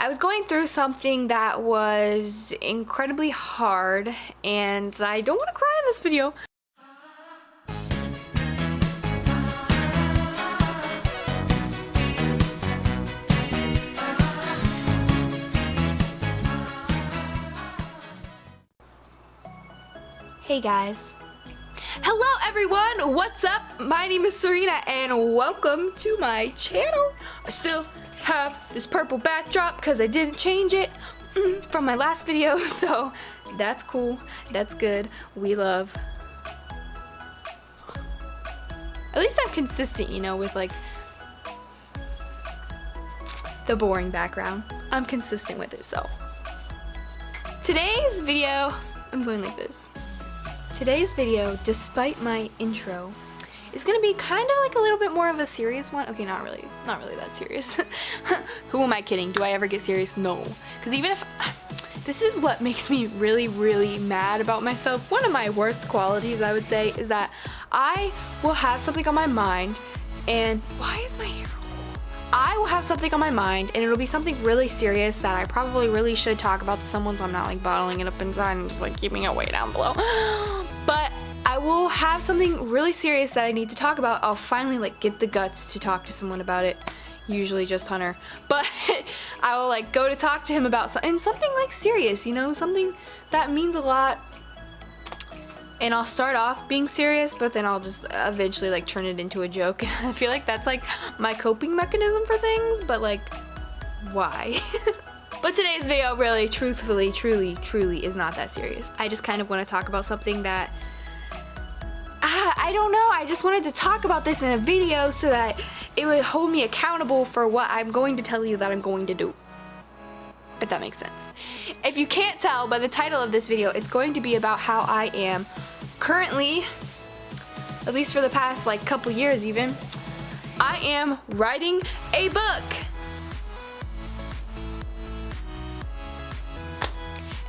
I was going through something that was incredibly hard, and I don't want to cry in this video. Hey guys. Hello everyone, what's up? My name is Serena and welcome to my channel. I still have this purple backdrop because I didn't change it from my last video, so that's cool, that's good, we love. At least I'm consistent, you know, with like the boring background. I'm consistent with it, so. Today's video, I'm going like this. Today's video, despite my intro, is gonna be kind of like a little bit more of a serious one. Okay, not really that serious. Who am I kidding? Do I ever get serious? No. Because even if, this is what makes me really mad about myself. One of my worst qualities, I would say, is that I will have something on my mind and, why is my hair? I will have something on my mind and it'll be something really serious that I probably really should talk about to someone, so I'm not like bottling it up inside and just like keeping it way down below. But I will have something really serious that I need to talk about. I'll finally like get the guts to talk to someone about it. Usually just Hunter. But I will like go to talk to him about something like serious, you know, something that means a lot. And I'll start off being serious, but then I'll just eventually like turn it into a joke. I feel like that's like my coping mechanism for things, but like, why? But today's video really, truthfully, truly is not that serious. I just kind of want to talk about something that, I don't know, I just wanted to talk about this in a video so that it would hold me accountable for what I'm going to tell you that I'm going to do. If that makes sense. If you can't tell by the title of this video, it's going to be about how I am currently, at least for the past like couple years even, I am writing a book.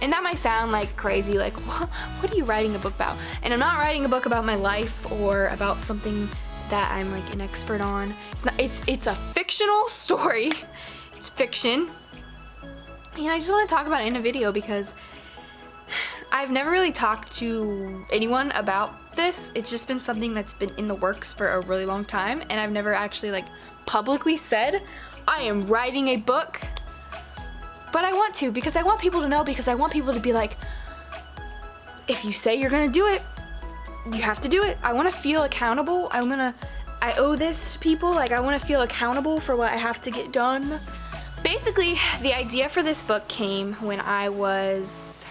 And that might sound like crazy, like what are you writing a book about? And I'm not writing a book about my life or about something that I'm like an expert on. It's a fictional story. It's fiction. And I just want to talk about it in a video because I've never really talked to anyone about this. It's just been something that's been in the works for a really long time, and I've never actually like publicly said I am writing a book. But I want to, because I want people to know, because I want people to be like, if you say you're gonna do it, you have to do it. I want to feel accountable. I owe this to people. Like, I want to feel accountable for what I have to get done. Basically, the idea for this book came when I was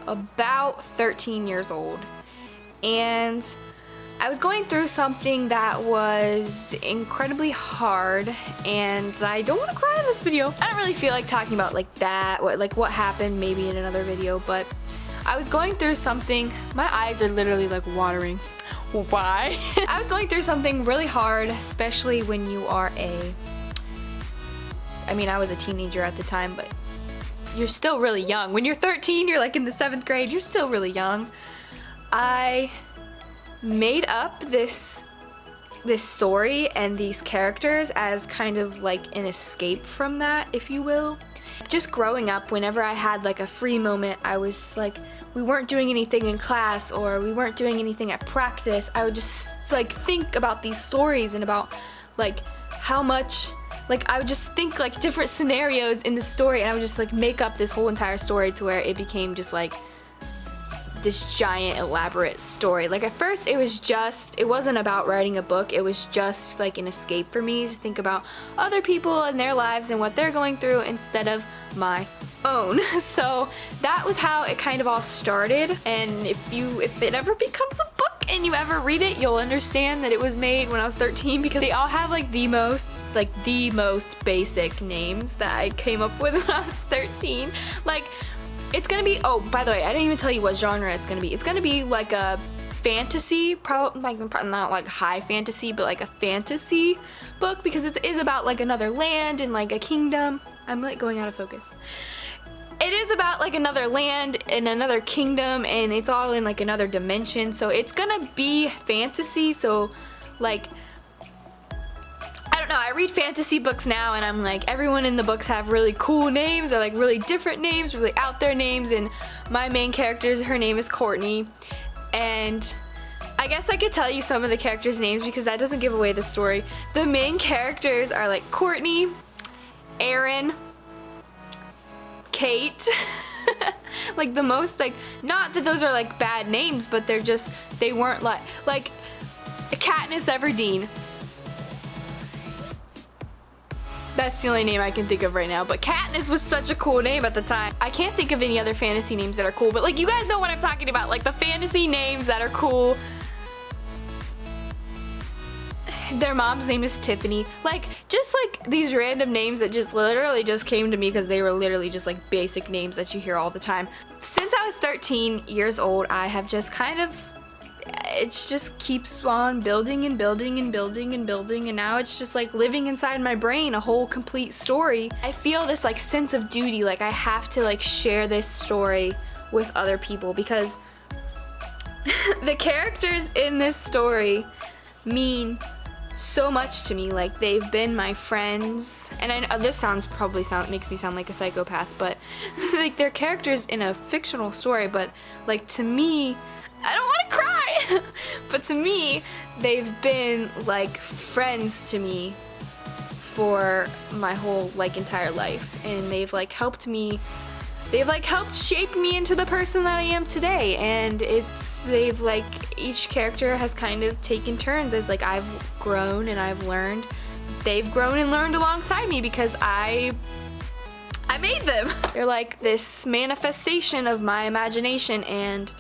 about 13 years old, and I was going through something that was incredibly hard, and I don't want to cry in this video. I don't really feel like talking about like that, what happened maybe in another video, but I was going through something, my eyes are literally like watering. Why? I was going through something really hard, especially when you are I mean, I was a teenager at the time, but you're still really young. When you're 13, you're like in the 7th grade, you're still really young. I made up this story and these characters as kind of like an escape from that, if you will. Just growing up, whenever I had like a free moment, I was like, we weren't doing anything in class or we weren't doing anything at practice, I would just like think about these stories and about like how much, like I would just think like different scenarios in the story, and I would just like make up this whole entire story to where it became just like this giant elaborate story. Like at first it wasn't about writing a book, it was just like an escape for me to think about other people and their lives and what they're going through instead of my own. So that was how it kind of all started, and if it ever becomes a book and you ever read it, you'll understand that it was made when I was 13, because they all have like the most basic names that I came up with when I was 13. Like, it's gonna be, oh, by the way, I didn't even tell you what genre it's gonna be. It's gonna be like a fantasy, probably not like high fantasy, but like a fantasy book, because it is about like another land and like a kingdom. I'm like going out of focus. It is about like another land and another kingdom, and it's all in like another dimension, so it's gonna be fantasy. So like, I don't know, I read fantasy books now and I'm like, everyone in the books have really cool names or like really different names, really out there names, and my main character, her name is Courtney. And I guess I could tell you some of the characters' names because that doesn't give away the story. The main characters are like Courtney, Aaron, Kate. Like the most, like, not that those are like bad names, but they're just, they weren't like Katniss Everdeen. That's the only name I can think of right now, but Katniss was such a cool name at the time. I can't think of any other fantasy names that are cool, but like you guys know what I'm talking about, like the fantasy names that are cool. Their mom's name is Tiffany. Like, just like these random names that just literally just came to me because they were literally just like basic names that you hear all the time. Since I was 13 years old, I have just kind of, it just keeps on building and building and building and building, and now it's just like living inside my brain, a whole complete story. I feel this like sense of duty, like I have to like share this story with other people because the characters in this story mean so much to me. Like, they've been my friends, and I know this makes me sound like a psychopath, but like they're characters in a fictional story, but like to me, I don't want to cry but to me they've been like friends to me for my whole like entire life, and they've like helped shape me into the person that I am today. And they've like, each character has kind of taken turns as like I've grown and I've learned. They've grown and learned alongside me because I made them. They're like this manifestation of my imagination, and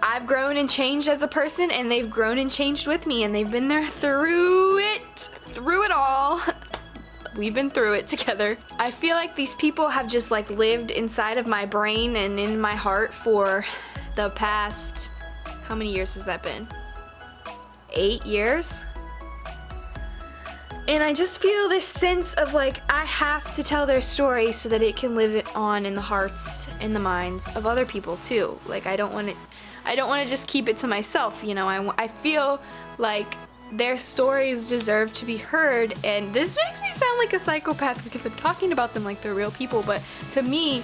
I've grown and changed as a person, and they've grown and changed with me, and they've been there through it all. We've been through it together. I feel like these people have just like lived inside of my brain and in my heart for the past, how many years has that been? 8 years? And I just feel this sense of like, I have to tell their story so that it can live on in the hearts and the minds of other people too. Like, I don't want to just keep it to myself, you know. I feel like their stories deserve to be heard, and this makes me sound like a psychopath because I'm talking about them like they're real people, but to me,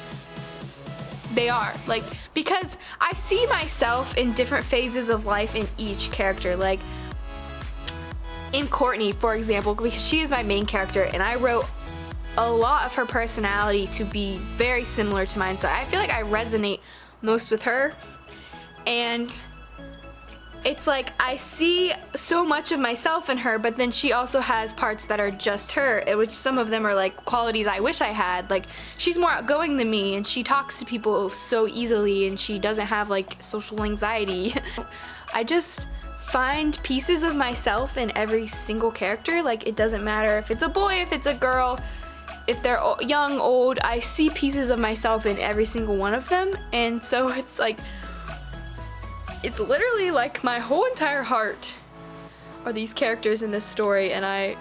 they are. Like, because I see myself in different phases of life in each character. Like, in Courtney, for example, because she is my main character, and I wrote a lot of her personality to be very similar to mine, so I feel like I resonate most with her. And it's like I see so much of myself in her, but then she also has parts that are just her, which some of them are like qualities I wish I had. Like, she's more outgoing than me, and she talks to people so easily, and she doesn't have like social anxiety. I just find pieces of myself in every single character. Like, it doesn't matter if it's a boy, if it's a girl, if they're young, old, I see pieces of myself in every single one of them. And so it's like, it's literally like my whole entire heart are these characters in this story, and I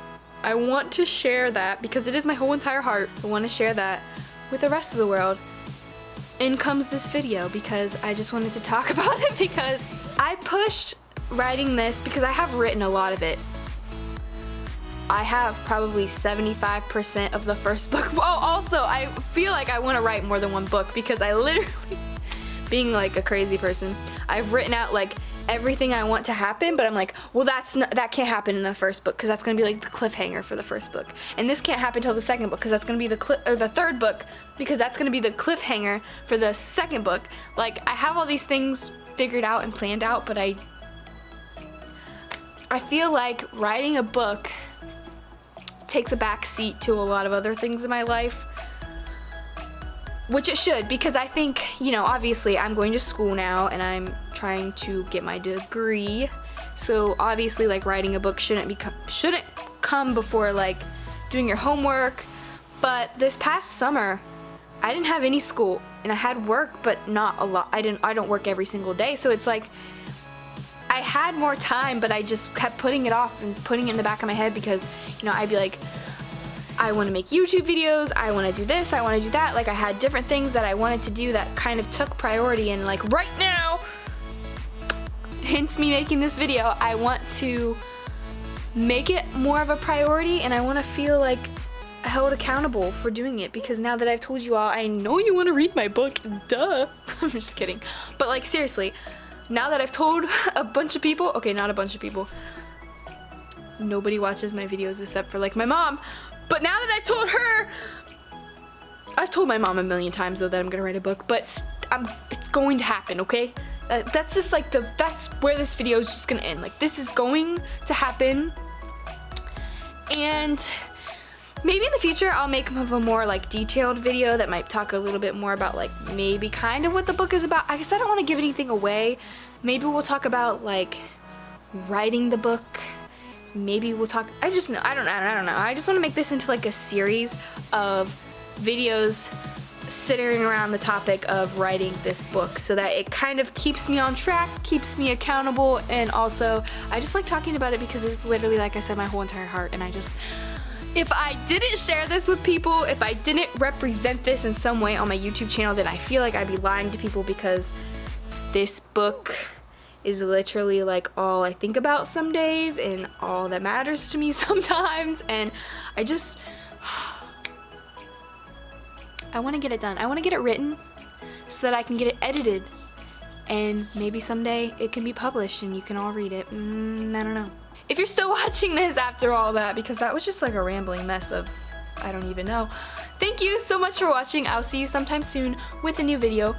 want to share that because it is my whole entire heart. I want to share that with the rest of the world. In comes this video because I just wanted to talk about it, because I pushed writing this because I have written a lot of it. I have probably 75% of the first book. Well, also, I feel like I want to write more than one book because I literally, being like a crazy person, I've written out like everything I want to happen, but I'm like, well, that can't happen in the first book because that's gonna be like the cliffhanger for the first book, and this can't happen till the second book because that's gonna be the third book because that's gonna be the cliffhanger for the second book. Like, I have all these things figured out and planned out, but I feel like writing a book takes a back seat to a lot of other things in my life. Which it should, because I think, you know, obviously I'm going to school now and I'm trying to get my degree. So obviously, like, writing a book shouldn't come before like doing your homework. But this past summer, I didn't have any school and I had work, but not a lot. I don't work every single day, so it's like I had more time, but I just kept putting it off and putting it in the back of my head because, you know, I'd be like, I want to make YouTube videos, I want to do this, I want to do that. Like, I had different things that I wanted to do that kind of took priority, and like right now, hence me making this video, I want to make it more of a priority, and I want to feel like held accountable for doing it, because now that I've told you all, I know you want to read my book, duh. I'm just kidding. But like, seriously, now that I've told a bunch of people, okay, not a bunch of people, nobody watches my videos except for like my mom, but now that I've told her, I've told my mom a million times though that I'm gonna write a book, but it's going to happen, okay? That's just like that's where this video is just gonna end. Like, this is going to happen, and maybe in the future I'll make a more like detailed video that might talk a little bit more about like maybe kind of what the book is about. I guess I don't want to give anything away. Maybe we'll talk about like writing the book. Maybe we'll talk, I don't know. I just want to make this into like a series of videos centering around the topic of writing this book, so that it kind of keeps me on track, keeps me accountable, and also I just like talking about it because it's literally, like I said, my whole entire heart. And if I didn't share this with people, if I didn't represent this in some way on my YouTube channel, then I feel like I'd be lying to people, because this book is literally like all I think about some days and all that matters to me sometimes. And I want to get it done. I want to get it written so that I can get it edited, and maybe someday it can be published and you can all read it. I don't know. If you're still watching this after all that, because that was just like a rambling mess of I don't even know. Thank you so much for watching. I'll see you sometime soon with a new video.